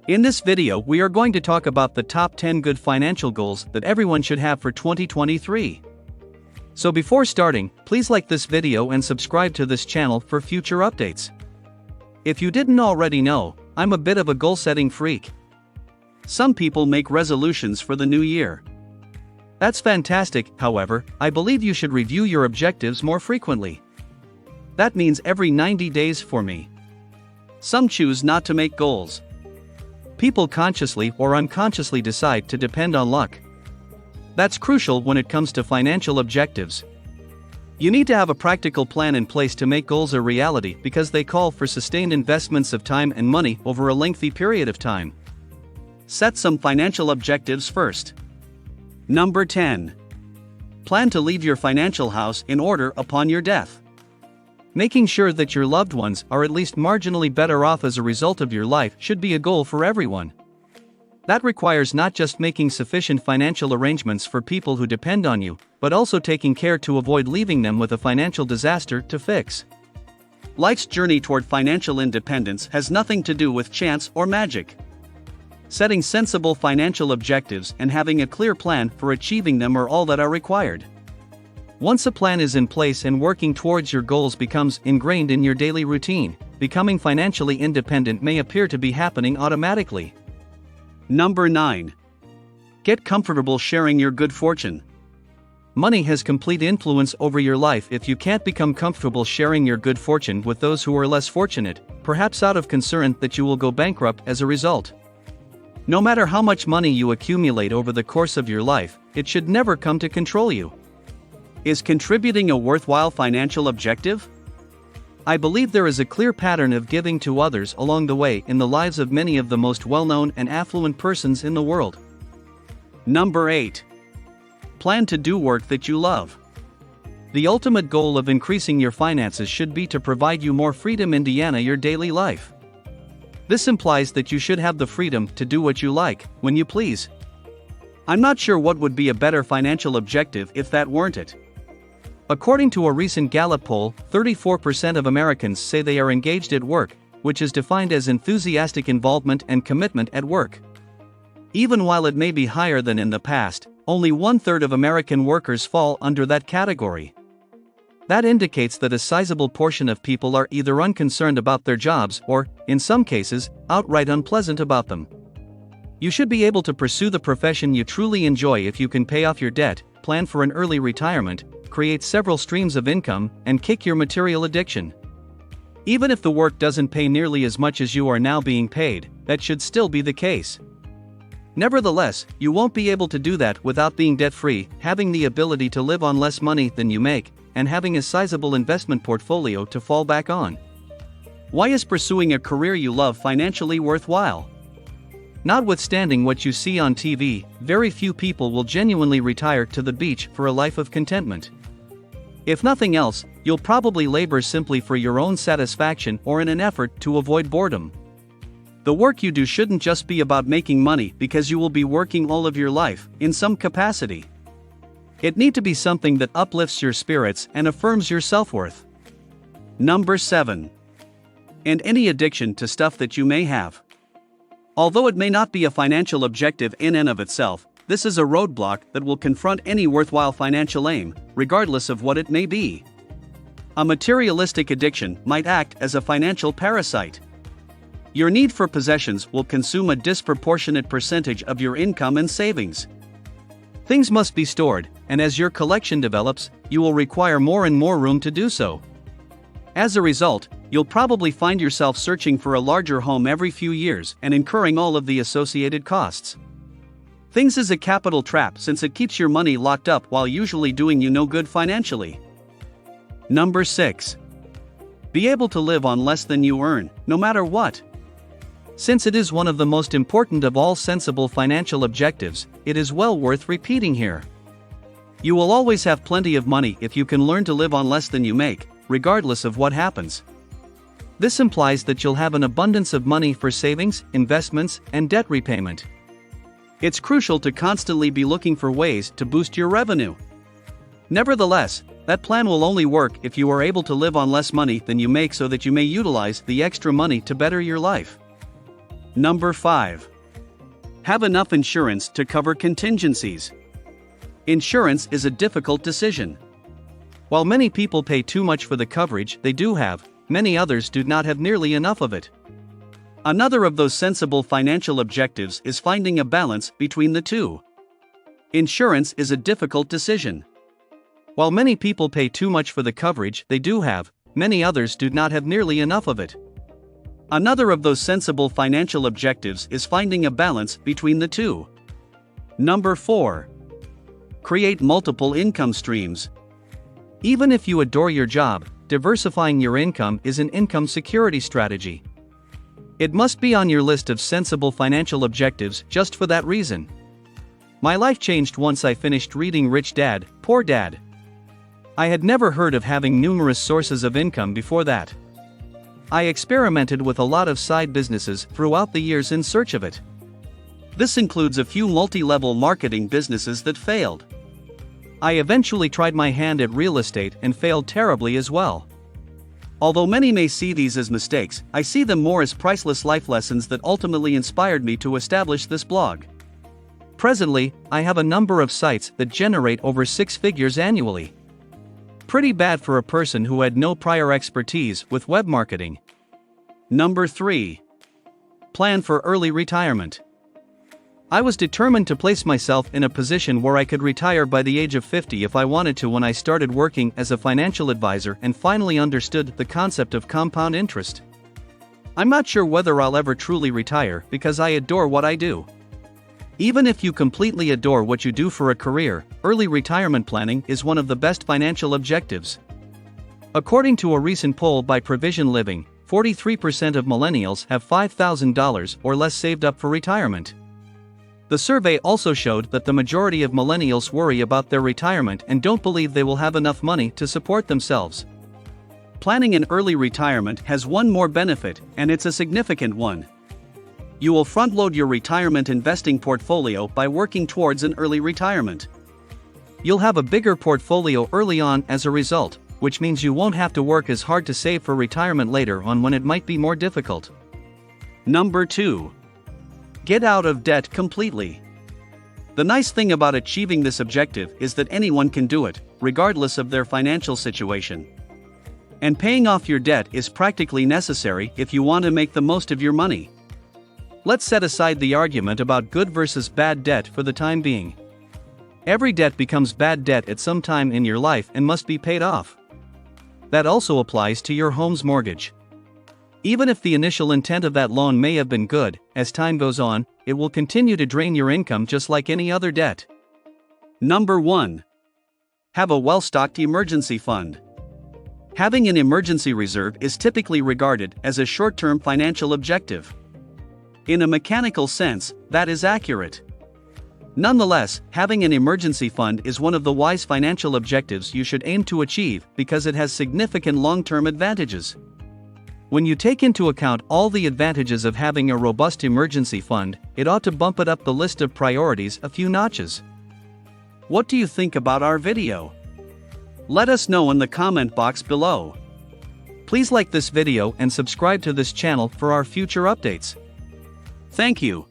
In this video, we are going to talk about the top 10 good financial goals that everyone should have for 2023. So before starting, please like this video and subscribe to this channel for future updates. If you didn't already know, I'm a bit of a goal-setting freak. Some people make resolutions for the new year. That's fantastic, however, I believe you should review your objectives more frequently. That means every 90 days for me. Some choose not to make goals. People consciously or unconsciously decide to depend on luck. That's crucial when it comes to financial objectives. You need to have a practical plan in place to make goals a reality because they call for sustained investments of time and money over a lengthy period of time. Set some financial objectives first. Number 10. Plan to leave your financial house in order upon your death. Making sure that your loved ones are at least marginally better off as a result of your life should be a goal for everyone. That requires not just making sufficient financial arrangements for people who depend on you, but also taking care to avoid leaving them with a financial disaster to fix. Life's journey toward financial independence has nothing to do with chance or magic. Setting sensible financial objectives and having a clear plan for achieving them are all that are required. Once a plan is in place and working towards your goals becomes ingrained in your daily routine, becoming financially independent may appear to be happening automatically. Number 9. Get comfortable sharing your good fortune. Money has complete influence over your life if you can't become comfortable sharing your good fortune with those who are less fortunate, perhaps out of concern that you will go bankrupt as a result. No matter how much money you accumulate over the course of your life, it should never come to control you. Is contributing a worthwhile financial objective? I believe there is a clear pattern of giving to others along the way in the lives of many of the most well-known and affluent persons in the world. Number 8. Plan to do work that you love. The ultimate goal of increasing your finances should be to provide you more freedom in your daily life. This implies that you should have the freedom to do what you like, when you please. I'm not sure what would be a better financial objective if that weren't it. According to a recent Gallup poll, 34% of Americans say they are engaged at work, which is defined as enthusiastic involvement and commitment at work. Even while it may be higher than in the past, only 1/3 of American workers fall under that category. That indicates that a sizable portion of people are either unconcerned about their jobs or, in some cases, outright unpleasant about them. You should be able to pursue the profession you truly enjoy if you can pay off your debt, plan for an early retirement, create several streams of income, and kick your material addiction. Even if the work doesn't pay nearly as much as you are now being paid, that should still be the case. Nevertheless, you won't be able to do that without being debt-free, having the ability to live on less money than you make, and having a sizable investment portfolio to fall back on. Why is pursuing a career you love financially worthwhile? Notwithstanding what you see on TV, very few people will genuinely retire to the beach for a life of contentment. If nothing else, you'll probably labor simply for your own satisfaction or in an effort to avoid boredom. The work you do shouldn't just be about making money because you will be working all of your life, in some capacity. It needs to be something that uplifts your spirits and affirms your self-worth. Number 7. End any addiction to stuff that you may have. Although it may not be a financial objective in and of itself, this is a roadblock that will confront any worthwhile financial aim, regardless of what it may be. A materialistic addiction might act as a financial parasite. Your need for possessions will consume a disproportionate percentage of your income and savings. Things must be stored, and as your collection develops, you will require more and more room to do so. As a result, you'll probably find yourself searching for a larger home every few years and incurring all of the associated costs. Things is a capital trap since it keeps your money locked up while usually doing you no good financially. Number 6. Be able to live on less than you earn, no matter what. Since it is one of the most important of all sensible financial objectives, it is well worth repeating here. You will always have plenty of money if you can learn to live on less than you make, regardless of what happens. This implies that you'll have an abundance of money for savings, investments, and debt repayment. It's crucial to constantly be looking for ways to boost your revenue. Nevertheless, that plan will only work if you are able to live on less money than you make so that you may utilize the extra money to better your life. Number 5. Have enough insurance to cover contingencies. Insurance is a difficult decision. While many people pay too much for the coverage they do have, many others do not have nearly enough of it. Another of those sensible financial objectives is finding a balance between the two. Insurance is a difficult decision. While many people pay too much for the coverage they do have, many others do not have nearly enough of it. Another of those sensible financial objectives is finding a balance between the two. Number 4. Create multiple income streams. Even if you adore your job, diversifying your income is an income security strategy. It must be on your list of sensible financial objectives just for that reason. My life changed once I finished reading Rich Dad, Poor Dad. I had never heard of having numerous sources of income before that. I experimented with a lot of side businesses throughout the years in search of it. This includes a few multi-level marketing businesses that failed. I eventually tried my hand at real estate and failed terribly as well. Although many may see these as mistakes, I see them more as priceless life lessons that ultimately inspired me to establish this blog. Presently, I have a number of sites that generate over 6 figures annually. Pretty bad for a person who had no prior expertise with web marketing. Number 3. Plan for early retirement. I was determined to place myself in a position where I could retire by the age of 50 if I wanted to when I started working as a financial advisor and finally understood the concept of compound interest. I'm not sure whether I'll ever truly retire because I adore what I do. Even if you completely adore what you do for a career, early retirement planning is one of the best financial objectives. According to a recent poll by Provision Living, 43% of millennials have $5,000 or less saved up for retirement. The survey also showed that the majority of millennials worry about their retirement and don't believe they will have enough money to support themselves. Planning an early retirement has one more benefit, and it's a significant one. You will front-load your retirement investing portfolio by working towards an early retirement. You'll have a bigger portfolio early on as a result, which means you won't have to work as hard to save for retirement later on when it might be more difficult. Number 2. Get out of debt completely. The nice thing about achieving this objective is that anyone can do it, regardless of their financial situation. And paying off your debt is practically necessary if you want to make the most of your money. Let's set aside the argument about good versus bad debt for the time being. Every debt becomes bad debt at some time in your life and must be paid off. That also applies to your home's mortgage. Even if the initial intent of that loan may have been good, as time goes on, it will continue to drain your income just like any other debt. Number 1. Have a well-stocked emergency fund. Having an emergency reserve is typically regarded as a short-term financial objective. In a mechanical sense, that is accurate. Nonetheless, having an emergency fund is one of the wise financial objectives you should aim to achieve because it has significant long-term advantages. When you take into account all the advantages of having a robust emergency fund, it ought to bump it up the list of priorities a few notches. What do you think about our video? Let us know in the comment box below. Please like this video and subscribe to this channel for our future updates. Thank you.